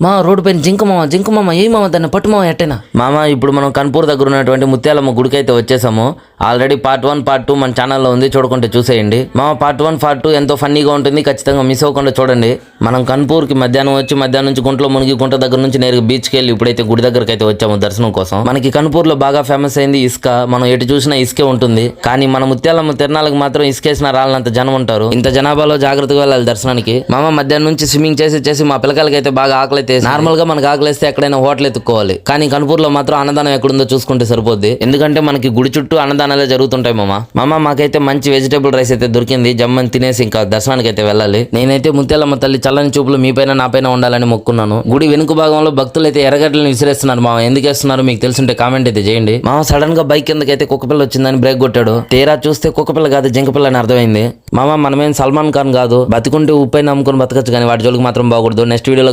మా రోడ్డు పైన జింక మామ ఏ మామ దాన్ని పట్టు మామ ఎట్టేనా మామ. ఇప్పుడు మనం కన్పూర్ దగ్గర ఉన్నటువంటి ముత్యాలమ్మ గుడికి అయితే వచ్చేసాము. ఆల్రెడీ పార్ట్ 1 పార్ట్ 2 మన ఛానల్లో ఉంది, చూడకుంటే చూసేయండి మామ. పార్ట్ 1 పార్ట్ 2 ఎంతో ఫన్నీగా ఉంటుంది, ఖచ్చితంగా మిస్ అవ్వకుండా చూడండి. మనం కన్పూర్కి మధ్యాహ్నం వచ్చి మధ్యాహ్నం నుంచి గుంటలో మునిగి గుంట దగ్గర నుంచి నేరుగా బీచ్కి వెళ్ళి ఇప్పుడైతే గుడి దగ్గరకు అయితే వచ్చాము దర్శనం కోసం. మనకి కన్పూర్లో బాగా ఫేమస్ అయింది ఇసుక. మనం ఎటు చూసినా ఇసుకే ఉంటుంది, కానీ మన ముత్యాలమ్మ తిరణాలకు మాత్రం ఇసుకేసిన రాళ్ళంత జనం ఉంటారు. ఇంత జనాభాలో జాగ్రత్తగా వెళ్ళాలి దర్శనానికి మామ. మధ్యాహ్నం నుంచి స్విమ్మింగ్ చేసి మా పిల్లకాయలకి అయితే బాగా ఆకలి అయితే, నార్మల్ గా మనకు ఆకలిస్తే ఎక్కడైనా హోటల్ ఎత్తుకోవాలి, కానీ కన్పూర్లో మాత్రం అన్నదానం ఎక్కడుందో చూసుకుంటే సరిపోద్ది. ఎందుకంటే మనకి గుడి చుట్టూ అన్నదానాలే జరుగుతుంటాయి మామ. మాకైతే మంచి వెజిటేబుల్ రైస్ అయితే దొరికింది. జమ్మని తినేసి ఇంకా దర్శనానికి అయితే వెళ్ళాలి. నేనైతే ముత్యాలమ్మ తల్లి చల్లని చూపులు మీ పైన నా పైన ఉండాలని మొక్కున్నాను. గుడి వెనుక భాగంలో భక్తులు అయితే ఎర్రగడ్డలను విసిరేస్తున్నారు మామ. ఎందుకు వేస్తున్నారు మీకు తెలుసుంటే కామెంట్ అయితే చేయండి మామ. సడన్ గా బైక్ కిందకైతే కుక్కపిల్ల వచ్చిందని బ్రేక్ కొట్టాడు. తీరా చూస్తే కుక్కపిల్ల కాదు జింకపిల్ల అని అర్థమైంది మామ. మనమేం సల్మాన్ ఖాన్ కాదు, బతికుంటే ఉప్పై నమ్ముకొని బతకచ్చు, కానీ వాటి జోలికి మాత్రం బాగూడదు. నెక్స్ట్ వీడియోలో